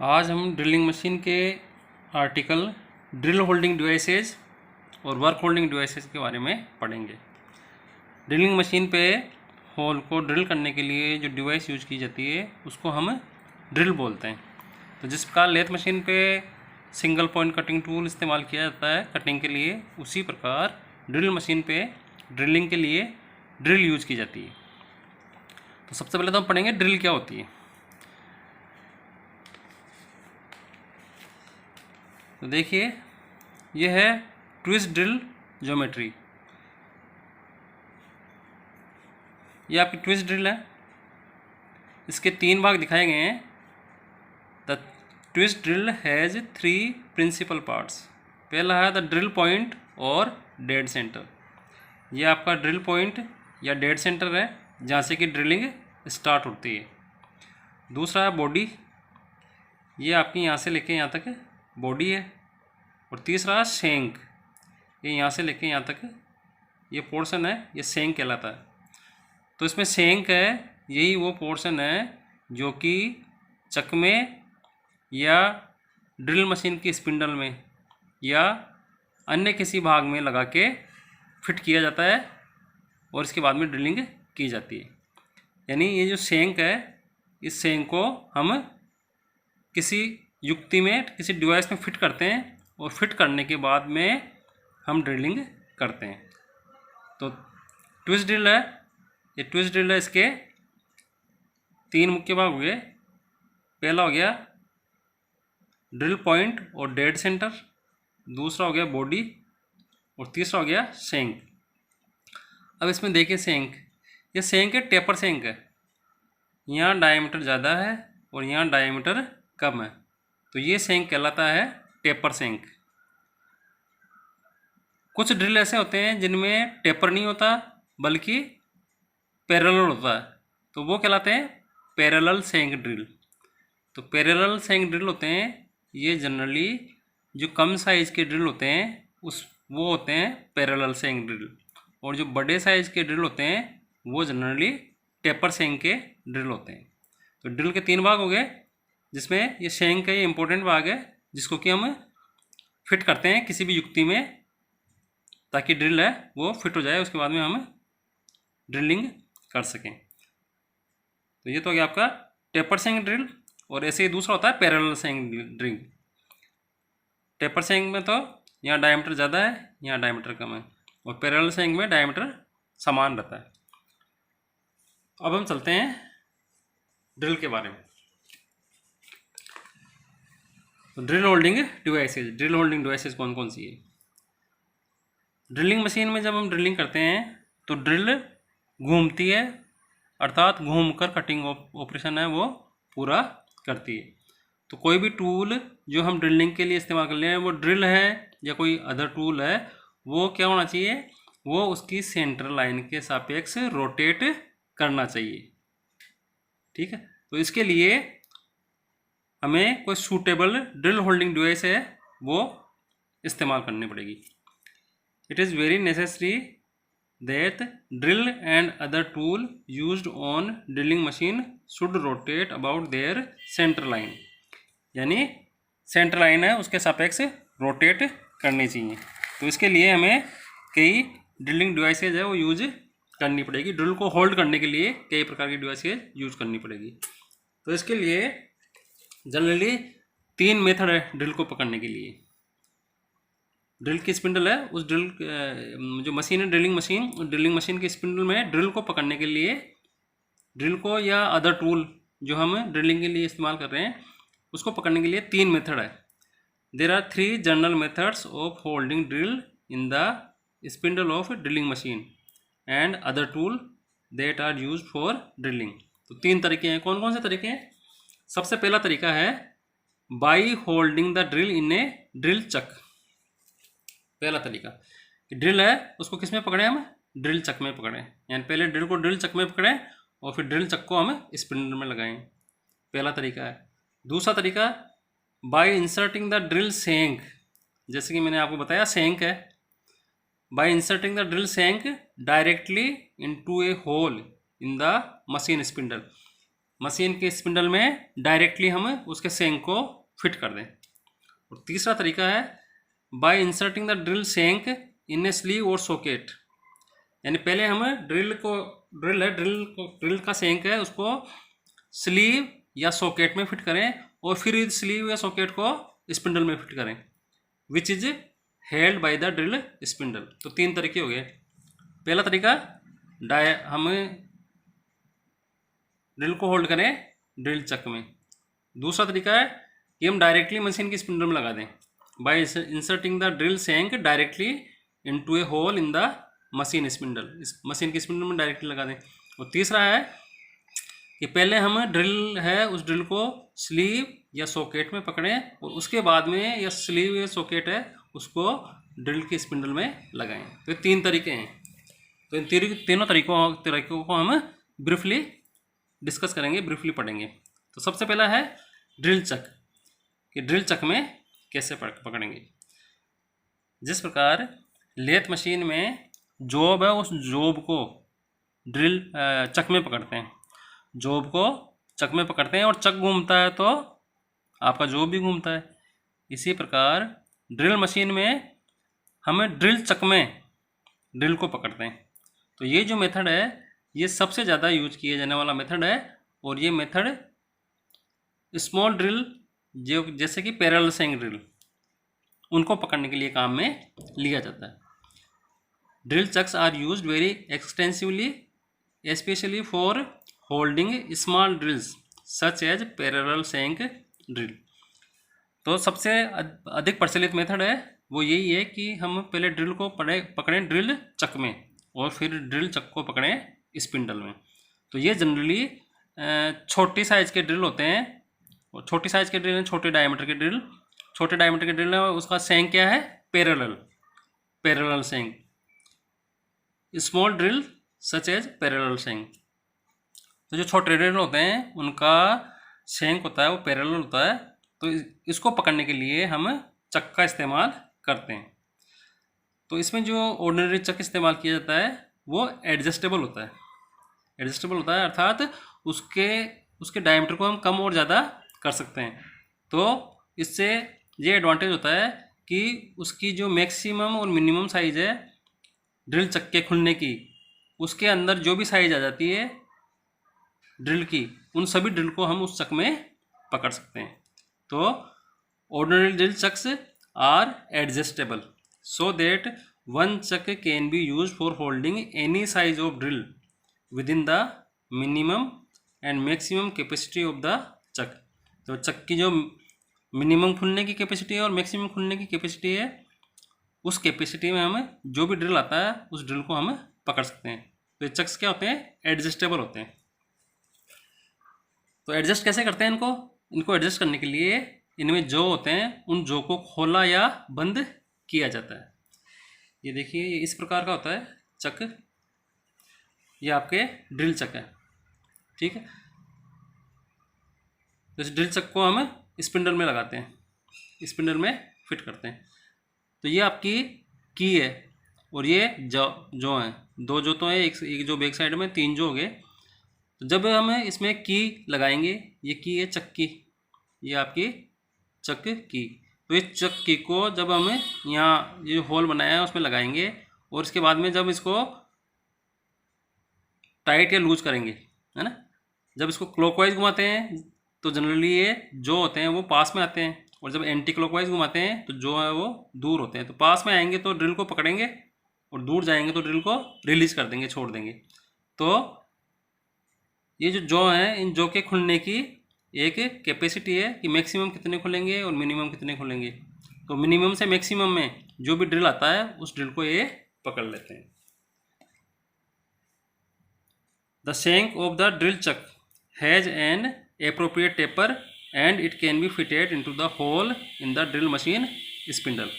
आज हम drilling machine के आर्टिकल ड्रिल होल्डिंग डिवाइसेज और वर्क होल्डिंग डिवाइसेज के बारे में पढ़ेंगे। ड्रिलिंग मशीन पे होल को ड्रिल करने के लिए जो डिवाइस यूज की जाती है उसको हम ड्रिल बोलते हैं। तो जिस प्रकार लेथ मशीन पे सिंगल पॉइंट कटिंग टूल इस्तेमाल किया जाता है कटिंग के लिए, उसी प्रकार ड्रिल मशीन पे ड्रिलिंग के लिए ड्रिल यूज की जाती है। तो सबसे पहले तो हम पढ़ेंगे ड्रिल क्या होती है। तो देखिए, यह है ट्विस्ट ड्रिल ज्योमेट्री। ये आपकी ट्विस्ट ड्रिल है। इसके 3 भाग दिखाए गए हैं। The twist drill has 3 principal parts. पहला है द ड्रिल पॉइंट और डेड सेंटर। ये आपका ड्रिल पॉइंट या डेड सेंटर है जहाँ से कि ड्रिलिंग स्टार्ट होती है। दूसरा है बॉडी। ये आपकी यहाँ से लेके यहाँ तक बॉडी है। और तीसरा शेंक। ये यहाँ से लेके यहाँ तक ये पोर्शन है, ये शेंक कहलाता है। तो इसमें शेंक है, यही वो पोर्शन है जो कि चकमे या ड्रिल मशीन की स्पिंडल में या अन्य किसी भाग में लगा के फिट किया जाता है और इसके बाद में ड्रिलिंग की जाती है। यानी ये जो शेंक है, इस शेंक को हम किसी युक्ति में किसी डिवाइस में फिट करते हैं और फिट करने के बाद में हम ड्रिलिंग करते हैं। तो ट्विस्ट ड्रिल है, ये ट्विस्ट ड्रिल है। इसके 3 मुख्य भाग हुए। पहला हो गया ड्रिल पॉइंट और डेड सेंटर, दूसरा हो गया बॉडी और तीसरा हो गया शेंक। अब इसमें देखिए शेंक, ये शेंक है, टेपर शेंक है। यहाँ डायमीटर ज़्यादा है और यहाँ डायमीटर कम है, तो ये शेंक कहलाता है टेपर शेंक। कुछ ड्रिल ऐसे होते हैं जिनमें टेपर नहीं होता बल्कि पैरेलल होता है, तो वो कहलाते हैं पैरेलल शेंक ड्रिल। तो पैरेलल शेंक ड्रिल होते हैं ये जनरली जो कम साइज़ के ड्रिल होते हैं वो होते हैं पैरेलल शेंक ड्रिल, और जो बड़े साइज़ के ड्रिल होते हैं वो जनरली टेपर शेंक के ड्रिल होते हैं। तो ड्रिल के 3 भाग हो गए, जिसमें ये शेंक का ये इंपॉर्टेंट भाग है जिसको कि हम फिट करते हैं किसी भी युक्ति में ताकि ड्रिल है वो फिट हो जाए, उसके बाद में हम ड्रिलिंग कर सकें। तो ये तो हो गया आपका टेपर शेंक ड्रिल। और ऐसे ही दूसरा होता है parallel shank drill. Taper shank में तो यहाँ डायमीटर ज़्यादा है, यहाँ डायमीटर कम है, और पैरेलल शेंक में डायमीटर समान रहता है। अब हम चलते हैं ड्रिल के बारे में। तो ड्रिल होल्डिंग डिवाइसेज कौन कौन सी है। ड्रिलिंग मशीन में जब हम ड्रिलिंग करते हैं तो ड्रिल घूमती है, अर्थात घूमकर कटिंग ऑपरेशन है वो पूरा करती है। तो कोई भी टूल जो हम ड्रिलिंग के लिए इस्तेमाल कर रहे हैं, वो ड्रिल है या कोई अदर टूल है, वो क्या होना चाहिए, वो उसकी सेंटर लाइन के सापेक्ष रोटेट करना चाहिए। ठीक है, तो इसके लिए हमें कोई सूटेबल ड्रिल होल्डिंग डिवाइस है वो इस्तेमाल करनी पड़ेगी। It is very necessary that drill and other tool used on drilling machine should rotate about their center line। यानी सेंटर लाइन है उसके सापेक्ष रोटेट करनी चाहिए। तो इसके लिए हमें कई ड्रिलिंग डिवाइसेज है वो यूज करनी पड़ेगी। ड्रिल को होल्ड करने के लिए कई प्रकार की डिवाइसेज यूज करनी पड़ेगी। तो इसके लिए जनरली 3 मेथड है ड्रिल को पकड़ने के लिए। ड्रिल की स्पिंडल है, उस ड्रिल जो मशीन है ड्रिलिंग मशीन की स्पिंडल में ड्रिल को पकड़ने के लिए, ड्रिल को या अदर टूल जो हम ड्रिलिंग के लिए इस्तेमाल कर रहे हैं उसको पकड़ने के लिए 3 मेथड है। There are 3 general methods of holding drill in the spindle of drilling machine and other tool that are use for drilling. तो 3 तरीके हैं। कौन कौन से तरीके हैं। सबसे पहला तरीका है by holding the drill in A drill chuck. पहला तरीका, ड्रिल है उसको किस में पकड़े, हम ड्रिल चक में पकड़े, यानी पहले ड्रिल को ड्रिल चक में पकड़े और फिर ड्रिल चक को हम स्पिंडल में लगाएं। पहला तरीका है। दूसरा तरीका, by inserting the drill shank, जैसे कि मैंने आपको बताया शेंक है, by inserting the drill shank directly into a hole in the machine spindle. Machine के स्पिंडल में डायरेक्टली हम उसके सेंक को फिट कर दें। और तीसरा तरीका है बाय इंसर्टिंग द ड्रिल सेंक इन ए स्लीव और सॉकेट, यानी पहले हम ड्रिल का सेंक है उसको स्लीव या सॉकेट में फिट करें और फिर इस स्लीव या सॉकेट को स्पिंडल में फिट करें, which is held by the drill spindle. तो 3 तरीके हो गए। पहला तरीका हम ड्रिल को होल्ड करें ड्रिल चक में। दूसरा तरीका है कि हम डायरेक्टली मशीन की स्पिंडल में लगा दें by inserting the drill shank directly into a hole in the machine spindle, इस मशीन की स्पिंडल में डायरेक्टली लगा दें। और तीसरा है कि पहले हम ड्रिल है उस ड्रिल को स्लीव या सॉकेट में पकड़ें और उसके बाद में या स्लीव या सॉकेट है उसको ड्रिल की स्पिंडल में लगाएं। तो ये 3 तरीके हैं। तो इन तीनों तरीकों को हम ब्रीफली डिस्कस करेंगे, ब्रीफली पढ़ेंगे। तो सबसे पहला है ड्रिल चक, कि ड्रिल चक में कैसे पकड़ेंगे। जिस प्रकार लेथ मशीन में जॉब है उस जॉब को ड्रिल चक में पकड़ते हैं, जॉब को चक में पकड़ते हैं और चक घूमता है तो आपका जॉब भी घूमता है। इसी प्रकार ड्रिल मशीन में हम ड्रिल चक में ड्रिल को पकड़ते हैं। तो ये जो मेथड है ये सबसे ज़्यादा यूज किया जाने वाला मेथड है और ये मेथड स्मॉल ड्रिल जो जैसे कि पैरेलल सेंक ड्रिल उनको पकड़ने के लिए काम में लिया जाता है। Drill chucks are used very extensively especially for holding small drills such as parallel shank drill. तो सबसे अधिक प्रचलित मेथड है वो यही है कि हम पहले ड्रिल को पकड़ें ड्रिल चक में और फिर ड्रिल चक को पकड़ें स्पिंडल में। तो ये जनरली छोटी साइज़ के ड्रिल होते हैं और छोटी साइज़ के ड्रिल हैं, छोटे डायमीटर के ड्रिल, छोटे डायमीटर के ड्रिल है उसका सेंक क्या है parallel shank, small drill such as parallel shank. तो जो छोटे ड्रिल होते हैं उनका सेंक होता है वो पैरेलल होता है। तो इसको पकड़ने के लिए हम चक का इस्तेमाल करते हैं। तो इसमें जो ऑर्डिनरी चक इस्तेमाल किया जाता है वो एडजस्टेबल होता है, अर्थात उसके डायमीटर को हम कम और ज़्यादा कर सकते हैं। तो इससे ये एडवांटेज होता है कि उसकी जो मैक्सिमम और मिनिमम साइज़ है ड्रिल चक के खुलने की, उसके अंदर जो भी साइज़ आ जाती है ड्रिल की, उन सभी ड्रिल को हम उस चक में पकड़ सकते हैं। तो ordinary drill chucks are adjustable so that one chuck can be use for holding any size of drill within the minimum and maximum capacity of the chuck. तो चक की जो मिनिमम खुलने की कैपेसिटी है और maximum खुलने की capacity है, उस कैपेसिटी में हम जो भी ड्रिल आता है उस ड्रिल को हम पकड़ सकते हैं। तो ये चक्स क्या होते हैं, एडजस्टेबल होते हैं। तो एडजस्ट कैसे करते हैं इनको एडजस्ट करने के लिए इनमें जो होते हैं उन जो को खोला या बंद किया जाता है। ये देखिए ये इस प्रकार का होता है चक, ये आपके ड्रिल चक है, ठीक है। तो इस ड्रिल चक को हम स्पिंडल में लगाते हैं, स्पिंडल में फिट करते हैं। तो ये आपकी की है और ये जो है, 2 जो तो है, एक जो बैक साइड में, 3 जो हो गए। तो जब हम इसमें की लगाएंगे, ये की है चक की, ये आपकी चक की। तो ये चक की को जब हम यहाँ ये होल बनाया है उसमें लगाएंगे और इसके बाद में जब इसको टाइट या लूज करेंगे, है ना, जब इसको क्लॉकवाइज घुमाते हैं तो जनरली ये जो होते हैं वो पास में आते हैं और जब एंटी क्लॉकवाइज घुमाते हैं तो जो है वो दूर होते हैं। तो पास में आएंगे तो ड्रिल को पकड़ेंगे और दूर जाएंगे तो ड्रिल को रिलीज कर देंगे, छोड़ देंगे। तो ये जो है इन जो के खुलने की एक कैपेसिटी है कि मैक्सिमम कितने खुलेंगे और मिनिमम कितने खुलेंगे। तो मिनिमम से मैक्सिमम में जो भी ड्रिल आता है उस ड्रिल को ये पकड़ लेते हैं। The shank of the drill chuck has an appropriate taper and it can be fitted into the hole in the drill machine spindle।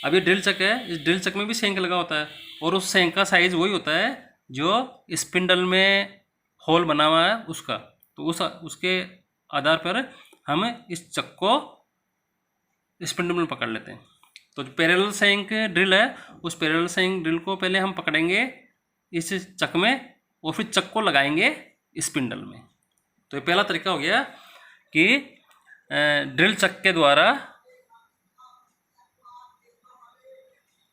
अब ये ड्रिल चक है, इस ड्रिल चक में भी शेंक लगा होता है और उस शेंक का साइज़ वही होता है जो स्पिंडल में होल बना हुआ है उसका। तो उसके आधार पर हम इस चक को स्पिंडल में पकड़ लेते हैं। तो जो पैरेलल शेंक ड्रिल है उस पैरेलल शेंक ड्रिल को पहले हम पकड़ेंगे इस चक में और फिर चक को लगाएंगे स्पिंडल में। तो ये पहला तरीका हो गया कि ड्रिल चक के द्वारा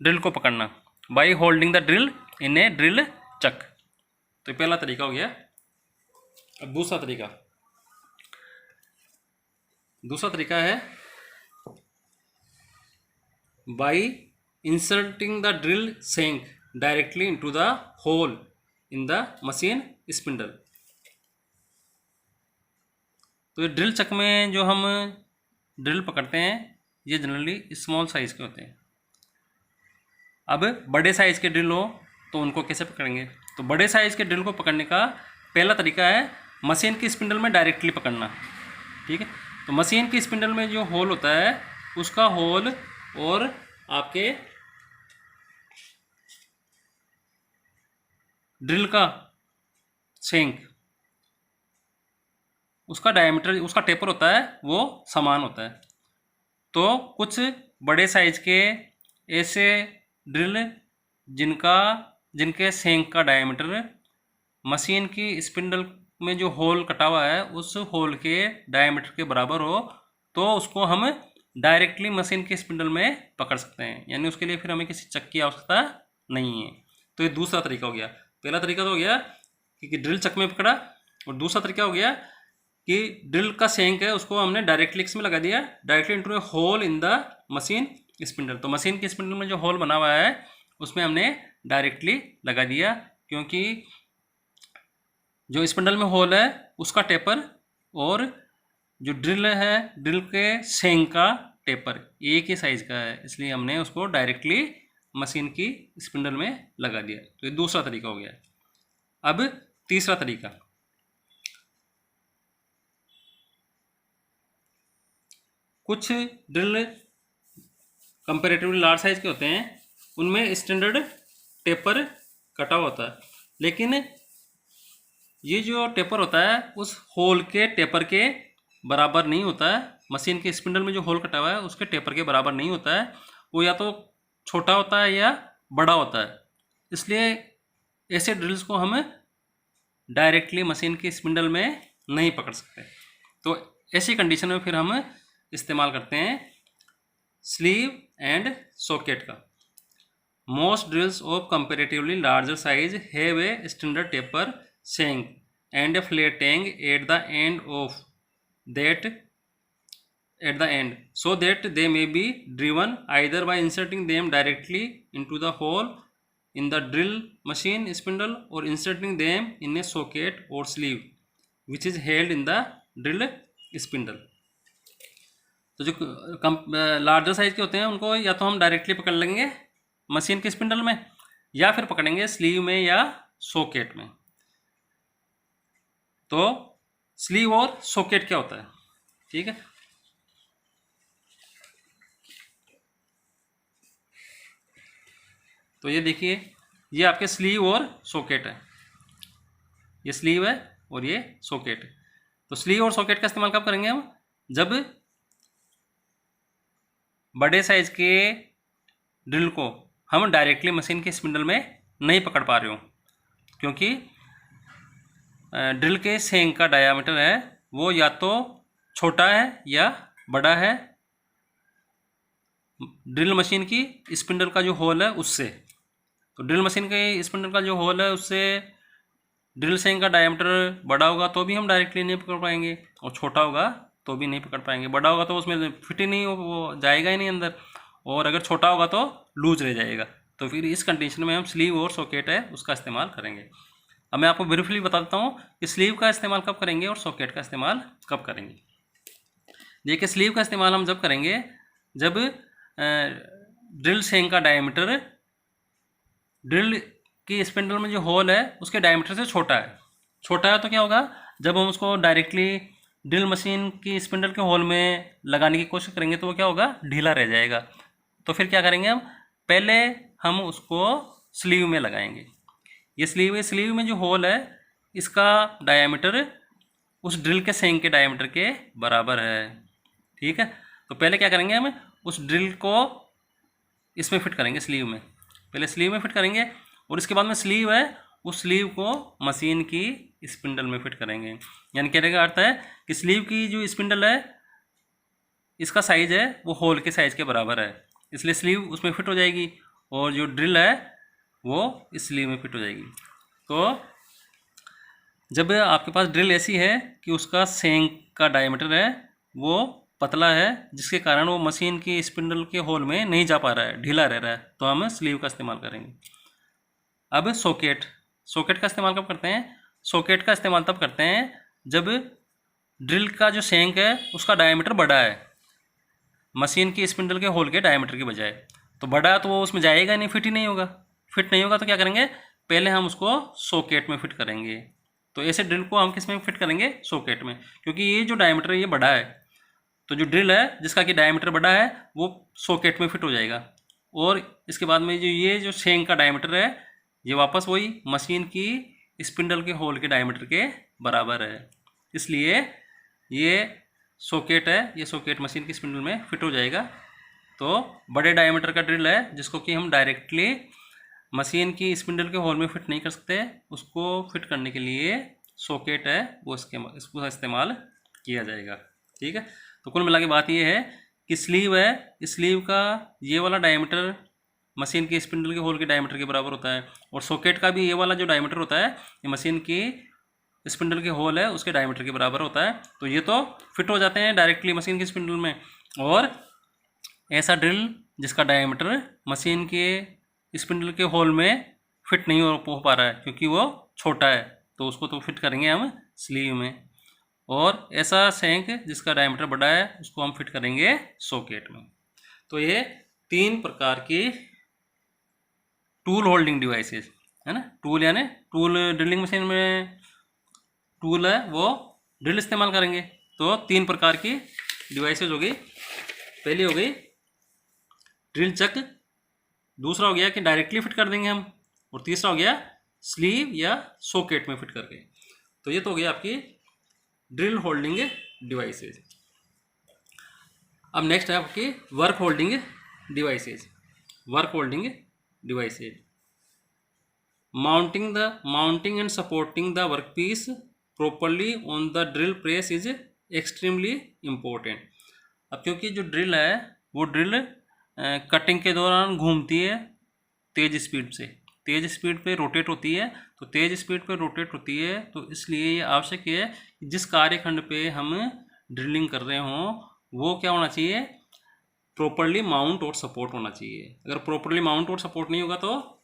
ड्रिल को पकड़ना, by holding the drill in A drill chuck. तो ये पहला तरीका हो गया। अब दूसरा तरीका है by inserting the drill shank directly into the hole in the machine spindle. तो ये ड्रिल चक में जो हम ड्रिल पकड़ते हैं ये जनरली स्मॉल साइज़ के होते हैं। अब बड़े साइज़ के ड्रिल हो तो उनको कैसे पकड़ेंगे? तो बड़े साइज़ के ड्रिल को पकड़ने का पहला तरीका है मशीन की स्पिंडल में डायरेक्टली पकड़ना। ठीक है, तो मशीन की स्पिंडल में जो होल होता है उसका होल और आपके ड्रिल का शेंक, उसका डायमीटर, उसका टेपर होता है वो समान होता है। तो कुछ बड़े साइज के ऐसे ड्रिल जिनके शेंक का डायमीटर मशीन की स्पिंडल में जो होल कटा हुआ है उस होल के डायमीटर के बराबर हो तो उसको हम डायरेक्टली मशीन की स्पिंडल में पकड़ सकते हैं, यानी उसके लिए फिर हमें किसी चक की आवश्यकता नहीं है। तो ये दूसरा तरीका हो गया। पहला तरीका तो हो गया कि ड्रिल चक में पकड़ा, और दूसरा तरीका हो गया कि ड्रिल का शेंक है उसको हमने डायरेक्टली इसमें लगा दिया, directly into a hole in the machine spindle. तो मशीन की स्पिंडल में जो होल बना हुआ है उसमें हमने डायरेक्टली लगा दिया, क्योंकि जो स्पिंडल में होल है उसका टेपर और जो ड्रिल है ड्रिल के शेंक का टेपर एक ही साइज़ का है, इसलिए हमने उसको डायरेक्टली मशीन की स्पिंडल में लगा दिया। तो ये दूसरा तरीका हो गया। अब तीसरा तरीका, कुछ ड्रिल कंपैरेटिवली लार्ज साइज के होते हैं, उनमें स्टैंडर्ड टेपर कटा हुआ होता है, लेकिन ये जो टेपर होता है उस होल के टेपर के बराबर नहीं होता है। मशीन के स्पिंडल में जो होल कटा हुआ है उसके टेपर के बराबर नहीं होता है, वो या तो छोटा होता है या बड़ा होता है। इसलिए ऐसे ड्रिल्स को हम डायरेक्टली मशीन की स्पिंडल में नहीं पकड़ सकते। तो ऐसी कंडीशन में फिर हम इस्तेमाल करते हैं स्लीव एंड सॉकेट का। Most drills of comparatively larger size have a standard taper shank and a flat tang at the end so that they may be driven either by inserting them directly into the hole in the drill machine spindle or inserting them in a socket or sleeve which is held in the drill spindle। तो जो larger size के होते हैं उनको या तो हम directly पकड़ लेंगे मशीन के स्पिंडल में या फिर पकड़ेंगे स्लीव में या सॉकेट में। तो स्लीव और सॉकेट क्या होता है? ठीक है, तो ये देखिए ये आपके स्लीव और सॉकेट है, ये स्लीव है और ये सॉकेट है। तो स्लीव और सॉकेट का इस्तेमाल कब करेंगे हम? जब बड़े साइज के ड्रिल को हम डायरेक्टली मशीन के स्पिंडल में नहीं पकड़ पा रहे हो, क्योंकि ड्रिल के शेंक का डायामीटर है वो या तो छोटा है या बड़ा है ड्रिल मशीन की स्पिंडल का जो होल है उससे। तो ड्रिल मशीन के स्पिंडल का जो होल है उससे ड्रिल शेंक का डायामीटर बड़ा होगा तो भी हम डायरेक्टली नहीं पकड़ पाएंगे, और छोटा होगा तो भी नहीं पकड़ पाएंगे। बड़ा होगा तो उसमें फिट ही नहीं हो, वो जाएगा ही नहीं अंदर, और अगर छोटा होगा तो लूज रह जाएगा। तो फिर इस कंडीशन में हम स्लीव और सॉकेट है उसका इस्तेमाल करेंगे। अब मैं आपको ब्रीफली बता देता हूँ कि स्लीव का इस्तेमाल कब करेंगे और सॉकेट का इस्तेमाल कब करेंगे। देखिए स्लीव का इस्तेमाल हम जब करेंगे जब ड्रिल शेंक का डायमीटर ड्रिल की स्पिंडल में जो होल है उसके डायमीटर से छोटा है। छोटा है तो क्या होगा, जब हम उसको डायरेक्टली ड्रिल मशीन की स्पिंडल के होल में लगाने की कोशिश करेंगे तो वो क्या होगा, ढीला रह जाएगा। तो फिर क्या करेंगे हम, पहले हम उसको स्लीव में लगाएंगे। ये स्लीव में जो होल है इसका डायमीटर उस ड्रिल के शेंक के डायमीटर के बराबर है। ठीक है, तो पहले क्या करेंगे, हम उस ड्रिल को इसमें फिट करेंगे स्लीव में, पहले स्लीव में फिट करेंगे और इसके बाद में स्लीव है उस स्लीव को मशीन की स्पिंडल में फिट करेंगे। यानी कहने का अर्थ है कि स्लीव की जो स्पिंडल है इसका साइज़ है वो होल के साइज़ के बराबर है, इसलिए स्लीव उसमें फिट हो जाएगी और जो ड्रिल है वो इस स्लीव में फिट हो जाएगी। तो जब आपके पास ड्रिल ऐसी है कि उसका सेंक का डायमीटर है वो पतला है, जिसके कारण वो मशीन की स्पिंडल के होल में नहीं जा पा रहा है, ढीला रह रहा है, तो हम स्लीव का इस्तेमाल करेंगे। अब सॉकेट का इस्तेमाल कब करते हैं? सॉकेट का इस्तेमाल तब करते हैं जब ड्रिल का जो सेंक है उसका डायमीटर बड़ा है मशीन की स्पिंडल के होल के डायमीटर के बजाय। तो बड़ा तो वो उसमें जाएगा नहीं, फिट ही नहीं होगा। फिट नहीं होगा तो क्या करेंगे, पहले हम उसको सॉकेट में फिट करेंगे। तो ऐसे ड्रिल को हम किस में फिट करेंगे? सॉकेट में, क्योंकि ये जो डायमीटर है ये बड़ा है, तो जो ड्रिल है जिसका कि डायमीटर बड़ा है वो सॉकेट में फिट हो जाएगा। और इसके बाद में जो ये जो सेंक का डायमीटर है ये वापस वही मशीन की स्पिंडल के होल के डायमीटर के बराबर है, इसलिए ये सॉकेट है, ये सॉकेट मशीन की स्पिंडल में फिट हो जाएगा। तो बड़े डायमीटर का ड्रिल है जिसको कि हम डायरेक्टली मशीन की स्पिंडल के होल में फिट नहीं कर सकते, उसको फिट करने के लिए सॉकेट है वो इसका इस्तेमाल किया जाएगा। ठीक है, तो कुल मिला के बात ये है कि स्लीव है, स्लीव का ये वाला डायमीटर मशीन की स्पिंडल के होल के डायमीटर के बराबर होता है, और सॉकेट का भी ये वाला जो डायमीटर होता है ये मशीन की स्पिंडल के होल है उसके डायमीटर के बराबर होता है। तो ये तो फिट हो जाते हैं डायरेक्टली मशीन की स्पिंडल में। और ऐसा ड्रिल जिसका डायमीटर मशीन के स्पिंडल के होल में फिट नहीं हो पा रहा है क्योंकि वो छोटा है, तो उसको तो फिट करेंगे हम स्लीव में। और ऐसा सेंक जिसका डायमीटर बड़ा है उसको हम फिट करेंगे सॉकेट में। तो ये 3 प्रकार की टूल होल्डिंग डिवाइसेस है ना। टूल यानी टूल, ड्रिलिंग मशीन में टूल है वो ड्रिल इस्तेमाल करेंगे। तो 3 प्रकार की डिवाइसेस हो गई। पहली हो गई ड्रिल चक, दूसरा हो गया कि डायरेक्टली फिट कर देंगे हम, और तीसरा हो गया स्लीव या सॉकेट में फिट करके। तो ये तो हो गया आपकी ड्रिल होल्डिंग डिवाइसेस। अब नेक्स्ट है आपकी work holding devices. Work holding devices, mounting and supporting the workpiece properly on the drill press is extremely important. अब क्योंकि जो ड्रिल है वो ड्रिल कटिंग के दौरान घूमती है तेज़ स्पीड पे रोटेट होती है। तो तेज़ स्पीड पे रोटेट होती है तो इसलिए ये आवश्यक है कि जिस कार्यखंड पे हम ड्रिलिंग कर रहे हों वो क्या होना चाहिए, प्रॉपरली माउंट और सपोर्ट होना चाहिए। अगर प्रॉपरली माउंट और सपोर्ट नहीं होगा तो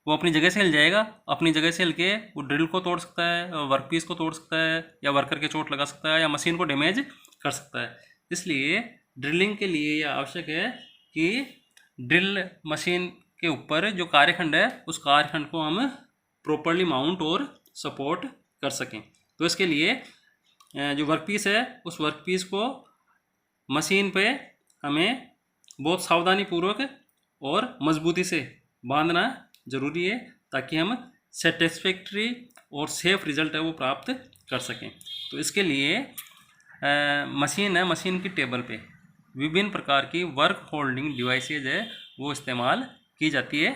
वो अपनी जगह से हिल जाएगा। अपनी जगह से हिल के वो ड्रिल को तोड़ सकता है, वर्कपीस को तोड़ सकता है, या वर्कर के चोट लगा सकता है, या मशीन को डैमेज कर सकता है। इसलिए ड्रिलिंग के लिए यह आवश्यक है कि ड्रिल मशीन के ऊपर जो कार्यखंड है उस कार्यखंड को हम प्रॉपरली माउंट और सपोर्ट कर सकें। तो इसके लिए जो वर्कपीस है उस वर्कपीस को मशीन पे हमें बहुत सावधानीपूर्वक और मजबूती से बांधना ज़रूरी है ताकि हम सेटिस्फैक्ट्री और सेफ रिज़ल्ट है वो प्राप्त कर सकें। तो इसके लिए मशीन की टेबल पे विभिन्न प्रकार की वर्क होल्डिंग डिवाइसेज है वो इस्तेमाल की जाती है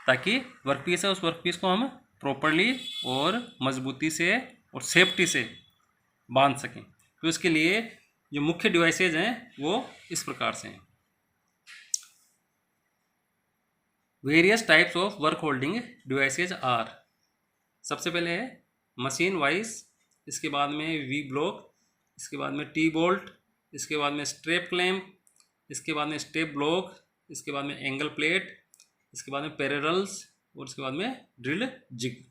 ताकि वर्कपीस है उस वर्कपीस को हम प्रॉपरली और मजबूती से और सेफ्टी से बांध सकें। तो इसके लिए जो मुख्य डिवाइसेज हैं वो इस प्रकार से हैं। Various types of work holding devices are, सबसे पहले है मशीन वाइज, इसके बाद में वी ब्लॉक, इसके बाद में टी बोल्ट, इसके बाद में स्ट्रेप क्लैम्प, इसके बाद में स्टेप ब्लॉक, इसके बाद में एंगल प्लेट, इसके बाद में पैरेलल्स, और इसके बाद में ड्रिल जिग।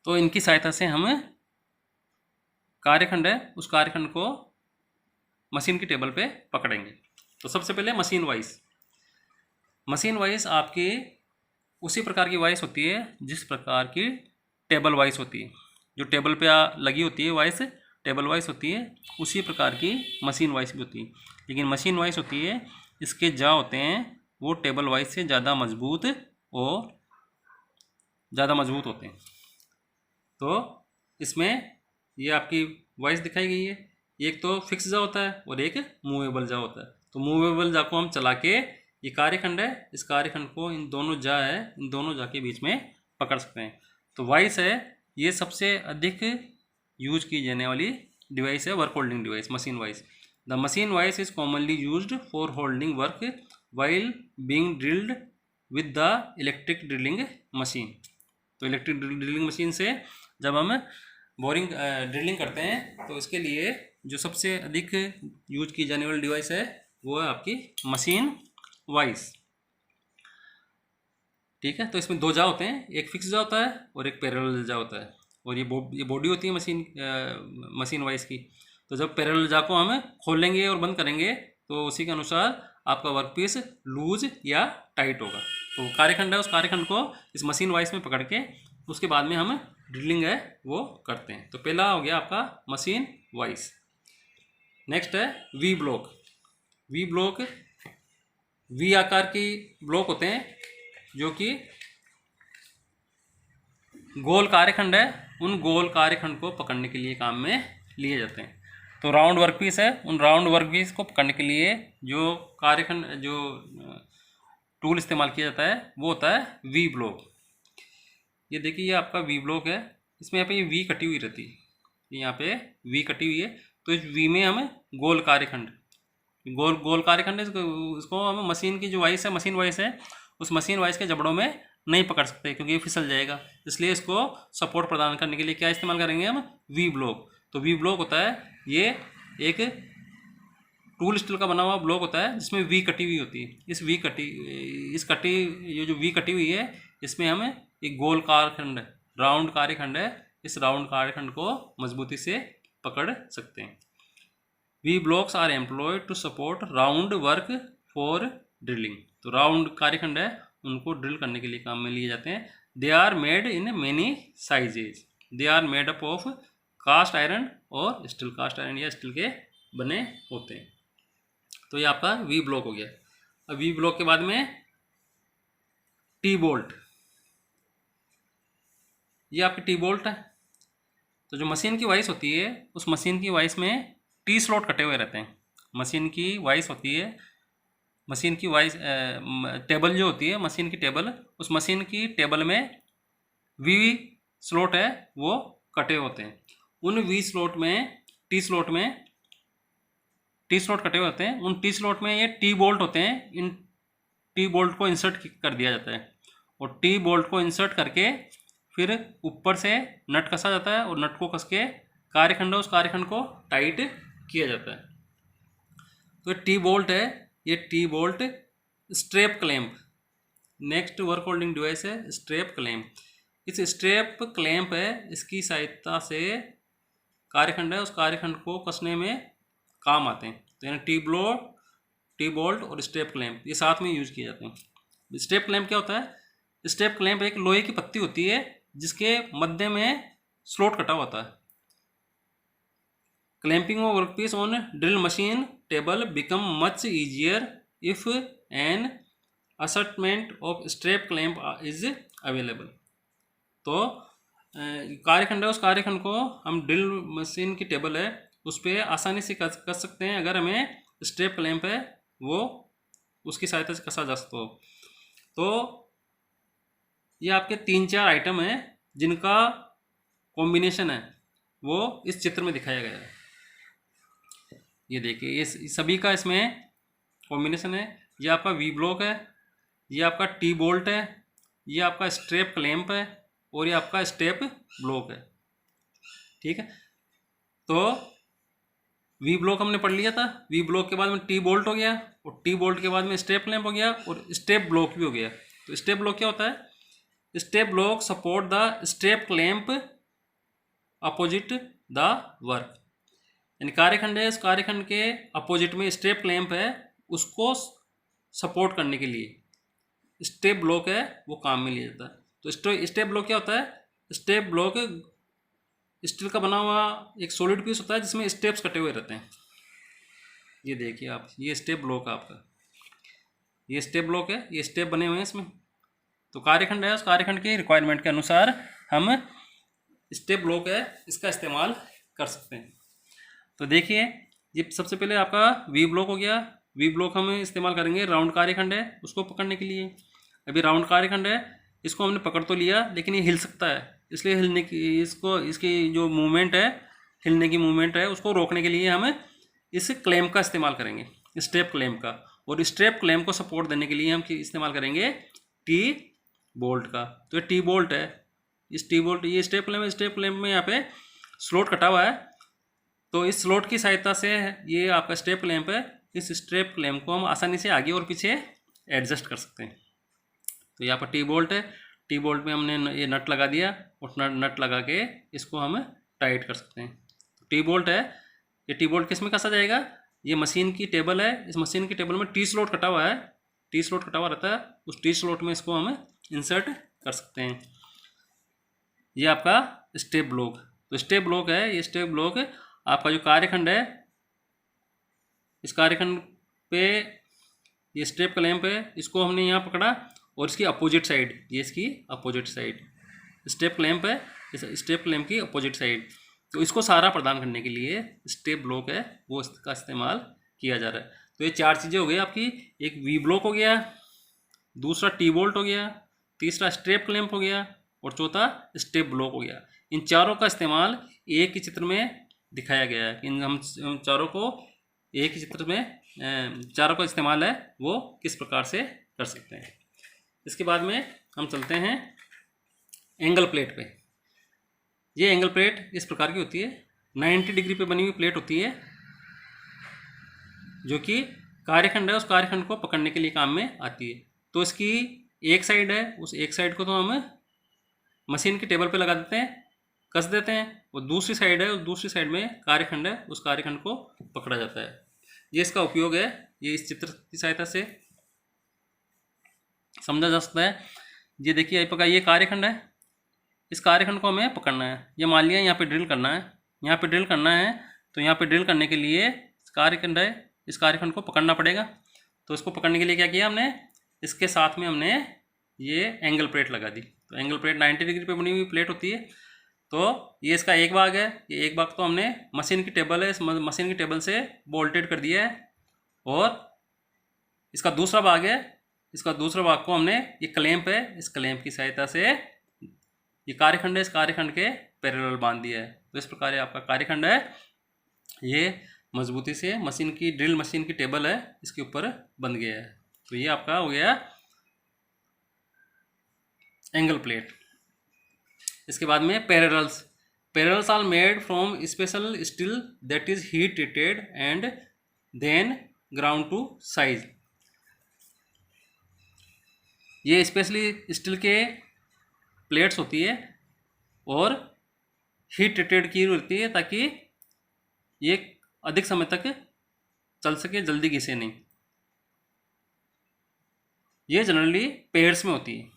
तो इनकी सहायता से हम कार्यखंड है उस कार्यखंड को मशीन की टेबल पे पकड़ेंगे। तो सबसे पहले मशीन वाइस आपकी उसी प्रकार की वाइस होती है जिस प्रकार की टेबल वाइस होती है। जो टेबल पे लगी होती है वाइस, टेबल वाइस होती है, उसी प्रकार की मशीन वाइस भी होती है। लेकिन मशीन वाइस होती है इसके जा होते हैं वो टेबल वाइस से ज़्यादा मजबूत होते हैं। तो इसमें ये आपकी वाइस दिखाई गई है, एक तो फिक्स जा होता है और एक मूवेबल जा होता है। तो मूवेबल जा को हम चला के, ये कार्यखंड है, इस कार्यखंड को इन दोनों जा के बीच में पकड़ सकते हैं। तो वाइस है ये सबसे अधिक यूज की जाने वाली डिवाइस है, work holding device, machine vice. The machine vice is commonly used for holding work while being drilled with the electric drilling machine. तो इलेक्ट्रिक ड्रिलिंग मशीन से जब हम बोरिंग ड्रिलिंग करते हैं तो इसके लिए जो सबसे अधिक यूज की जाने वाली डिवाइस है वो है आपकी मशीन वाइस। ठीक है, तो इसमें दो जा होते हैं, एक फिक्स जा होता है और एक पैरेलल जा होता है, और ये बॉडी होती है मशीन वाइस की। तो जब पैरेलल जा को हम खोलेंगे और बंद करेंगे तो उसी के अनुसार आपका वर्कपीस लूज या टाइट होगा। तो कार्यखंड है, उस कार्यखंड को इस मशीन वाइस में पकड़ के उसके बाद में हम ड्रिलिंग है वो करते हैं। तो पहला हो गया आपका मशीन वाइस। नेक्स्ट है V block. V block V आकार की ब्लॉक होते हैं जो कि गोल कार्यखंड है, उन गोल कार्यखंड को पकड़ने के लिए काम में लिए जाते हैं। तो राउंड वर्कपीस है, उन राउंड वर्कपीस को पकड़ने के लिए जो कार्यखंड जो टूल इस्तेमाल किया जाता है वो होता है वी ब्लॉक। ये देखिए ये आपका वी ब्लॉक है, इसमें यहाँ पे ये वी कटी हुई रहती है, यहाँ पे वी कटी हुई है। तो इस वी में हम गोल कार्यखंड गोल कार्यखंड इसको हम मशीन की जो वाइस है, मशीन वाइस है, उस मशीन वाइस के जबड़ों में नहीं पकड़ सकते क्योंकि ये फिसल जाएगा। इसलिए इसको सपोर्ट प्रदान करने के लिए क्या इस्तेमाल करेंगे हम, वी ब्लॉक। तो वी ब्लॉक होता है ये एक टूल स्टील का बना हुआ ब्लॉक होता है जिसमें वी कटी हुई होती है। ये जो वी कटी हुई है इसमें हम एक गोल कार्यखंड राउंड कार्यखंड है, इस राउंड कार्यखंड को मजबूती से पकड़ सकते हैं। V blocks are employed to support round work for drilling. तो राउंड कार्यखंड है उनको ड्रिल करने के लिए काम में लिए जाते हैं। They are made in many sizes. They are made up of cast iron और स्टील, कास्ट आयरन या स्टील के बने होते हैं। तो ये आपका वी ब्लॉक हो गया। अब वी ब्लॉक के बाद में टी बोल्ट, ये आपकी टी बोल्ट है। तो जो मशीन की वाइस होती है उस मशीन की वाइस में टी स्लॉट कटे हुए रहते हैं। मशीन की वाइस होती है, मशीन की वाइस टेबल जो होती है मशीन की टेबल, उस मशीन की टेबल में वी स्लॉट है वो कटे होते हैं। उन वी स्लॉट में टी स्लॉट कटे हुए होते हैं। उन टी स्लॉट में ये टी बोल्ट होते हैं। इन टी बोल्ट को इंसर्ट कर दिया जाता है और टी बोल्ट को इंसर्ट करके फिर ऊपर से नट कसा जाता है और नट को कस के कार्यखंड उस कार्यखंड को टाइट किया जाता है। तो टी बोल्ट है, ये T bolt strap clamp. Next work holding device है स्ट्रेप क्लैंप। इस स्ट्रेप क्लैंप है, इसकी सहायता से कार्यखंड है उस कार्यखंड को कसने में काम आते हैं। तो यानी टी बोल्ट और स्ट्रेप क्लैंप ये साथ में यूज किए जाते हैं। स्ट्रेप क्लैंप क्या होता है, स्ट्रेप क्लैंप एक लोहे की पत्ती होती है जिसके मध्य में स्लॉट कटा होता है। Clamping of workpiece on drill machine table become much easier if an assortment of strap clamp is available. तो कार्यखंड है, उस कार्यखंड को हम ड्रिल मशीन की टेबल है उस पर आसानी से कर सकते हैं अगर हमें स्ट्रेप क्लैंप है वो उसकी सहायता से कसा जा सकता हो। तो ये आपके 3-4 आइटम हैं जिनका कॉम्बिनेशन है वो इस चित्र में दिखाया गया है। ये देखिए ये सभी का इसमें कॉम्बिनेशन है। ये आपका वी ब्लॉक है, ये आपका टी बोल्ट है, ये आपका स्ट्रेप क्लैंप है और ये आपका स्टेप ब्लॉक है। ठीक है, तो वी ब्लॉक हमने पढ़ लिया था। वी ब्लॉक के बाद में टी बोल्ट हो गया और टी बोल्ट के बाद में स्टेप क्लैंप हो गया और स्टेप ब्लॉक भी हो गया। तो स्टेप ब्लॉक क्या होता है, step block support the step clamp opposite the work. यानी कार्यखंड है, इस कार्यखंड के अपोजिट में स्टेप क्लैंप है, उसको सपोर्ट करने के लिए स्टेप ब्लॉक है वो काम में लिया जाता है। तो स्टेप ब्लॉक क्या होता है, स्टेप ब्लॉक स्टील का बना हुआ एक सॉलिड पीस होता है जिसमें स्टेप्स कटे हुए रहते हैं। ये देखिए आप, ये स्टेप ब्लॉक है आपका, ये स्टेप ब्लॉक है, ये स्टेप बने हुए हैं इसमें। तो कार्यखंड है, उस कार्यखंड के रिक्वायरमेंट के अनुसार हम स्टेप ब्लॉक है इसका इस्तेमाल कर सकते हैं। तो देखिए ये सबसे पहले आपका वी ब्लॉक हो गया। वी ब्लॉक हम इस्तेमाल करेंगे, राउंड कार्यखंड है उसको पकड़ने के लिए। अभी राउंड कार्यखंड है, इसको हमने पकड़ तो लिया लेकिन ये हिल सकता है, इसलिए हिलने की इसकी जो मूवमेंट है, हिलने की मूवमेंट है, उसको रोकने के लिए हम इस क्लैंप का इस्तेमाल करेंगे, स्टेप क्लैंप का। और स्टेप क्लैंप को सपोर्ट देने के लिए हम इस्तेमाल करेंगे टी बोल्ट का। तो ये टी बोल्ट है, इस टी बोल्ट, ये स्टेप क्लैंप है। स्टेप क्लैंप में यहाँ पे स्लॉट कटा हुआ है, तो इस स्लॉट की सहायता से ये आपका स्टेप क्लैंप है। इस स्टेप क्लैंप को हम आसानी से आगे और पीछे एडजस्ट कर सकते हैं। तो यहाँ पर टी बोल्ट है, टी बोल्ट में हमने ये नट लगा दिया और नट लगा के इसको हम टाइट कर सकते हैं। टी बोल्ट है, ये टी बोल्ट किस में कसा जाएगा? ये मशीन की टेबल है, इस मशीन की टेबल में टी स्लॉट कटा हुआ है, टी स्लॉट कटा हुआ रहता है, उस टी स्लॉट में इसको हम इंसर्ट कर सकते हैं। ये आपका स्टेप ब्लॉक, तो स्टेप ब्लॉक है, ये स्टेप ब्लॉक आपका जो कार्यखंड है, इस कार्यखंड पे ये स्टेप क्लैंप है, इसको हमने यहाँ पकड़ा और इसकी अपोजिट साइड, ये इसकी अपोजिट साइड स्टेप क्लैंप है, इस स्टेप क्लैंप की अपोजिट साइड। तो इसको सहारा प्रदान करने के लिए स्टेप ब्लॉक है वो इसका इस्तेमाल किया जा रहा है। तो ये चार चीज़ें हो गई आपकी, एक वी ब्लॉक हो गया, दूसरा टी बोल्ट हो गया, तीसरा स्टेप क्लैंप हो गया और चौथा स्टेप ब्लॉक हो गया। इन चारों का इस्तेमाल एक ही चित्र में दिखाया गया है। इन हम चारों को एक ही चित्र में चारों का इस्तेमाल है वो किस प्रकार से कर सकते हैं। इसके बाद में हम चलते हैं एंगल प्लेट पे। ये एंगल प्लेट इस प्रकार की होती है, 90 डिग्री पे बनी हुई प्लेट होती है, जो कि कार्यखंड है, उस कार्यखंड को पकड़ने के लिए काम में आती है। तो इसकी एक साइड है, उस एक साइड को तो हम मशीन की टेबल पे लगा देते हैं, कस देते हैं, और दूसरी साइड है, उस दूसरी साइड में कार्यखंड है, उस कार्यखंड को पकड़ा जाता है। ये इसका उपयोग है, ये इस चित्र की सहायता से समझा जा सकता है। ये देखिए आपका ये कार्यखंड है, इस कार्यखंड को हमें पकड़ना है। ये मान लिया यहाँ पे ड्रिल करना है, यहाँ पे ड्रिल करना है, तो यहाँ पे ड्रिल करने के लिए कार्यखंड है, इस कार्यखंड को पकड़ना पड़ेगा। तो इसको पकड़ने के लिए क्या किया हमने, इसके साथ में हमने ये एंगल प्लेट लगा दी। तो एंगल प्लेट 90 डिग्री पे बनी हुई प्लेट होती है। तो ये इसका एक भाग है, ये एक भाग तो हमने मशीन की टेबल है, इस मशीन की टेबल से बोल्टेड कर दिया है, और इसका दूसरा भाग है, इसका दूसरा भाग को हमने, ये क्लैंप है, इस क्लैंप की सहायता से ये कार्यखंड है, इस कार्यखंड के पैरेलल बांध दिया है। तो इस प्रकार आपका कार्यखंड है, ये मजबूती से मशीन की, ड्रिल मशीन की टेबल है, इसके ऊपर बंध गया है। तो ये आपका हो गया एंगल प्लेट। इसके बाद में parallels. Parallels are made from special steel that is heat treated and then ground to size. ये स्पेशली स्टील के प्लेट्स होती है और हीट ट्रीटेड की होती है ताकि ये अधिक समय तक चल सके, जल्दी घिसे नहीं। ये जनरली पेयर्स में होती है।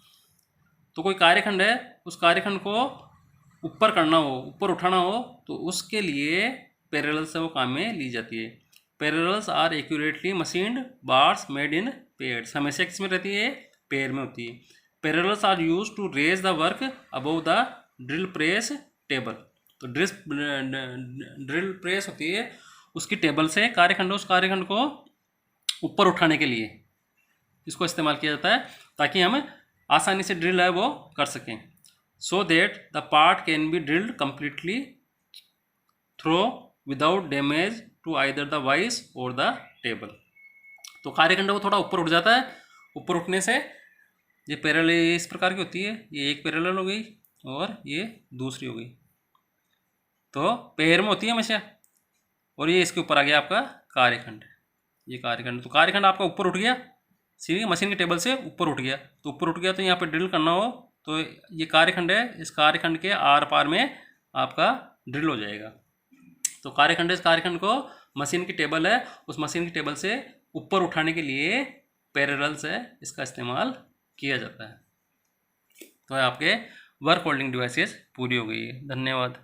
तो कोई कार्यखंड है, उस कार्यखंड को ऊपर करना हो, ऊपर उठाना हो, तो उसके लिए पैरेलल से वो काम में ली जाती है। Parallels are accurately machined bars made in pairs. हमेशा किस में रहती है? पेयर में होती है। Parallels are use to raise the work above the drill press table. तो ड्रिल प्रेस होती है, उसकी टेबल से कार्यखंड, उस कार्यखंड को ऊपर उठाने के लिए इसको इस्तेमाल किया जाता है, ताकि हम आसानी से ड्रिल है वो कर सकें। So that the part can be drilled completely through without damage to either the vice और द टेबल। तो कार्यखंड वो थोड़ा ऊपर उठ जाता है, ऊपर उठने से ये पैरेलल इस प्रकार की होती है, ये एक पैरेलल हो गई और ये दूसरी हो गई, तो पैर में होती है हमेशा, और ये इसके ऊपर आ गया आपका कार्यखंड। ये कार्यखंड, तो कार्यखंड आपका ऊपर उठ गया, सीधी मशीन की टेबल से ऊपर उठ गया। तो ऊपर उठ गया तो यहाँ पे ड्रिल करना हो तो ये कार्यखंड है, इस कार्यखंड के आर पार में आपका ड्रिल हो जाएगा। तो कार्यखंड, इस कार्यखंड को मशीन की टेबल है, उस मशीन की टेबल से ऊपर उठाने के लिए पैरेलल्स है, इसका इस्तेमाल किया जाता है। तो आपके वर्क होल्डिंग डिवाइसेस पूरी हो गई है। धन्यवाद।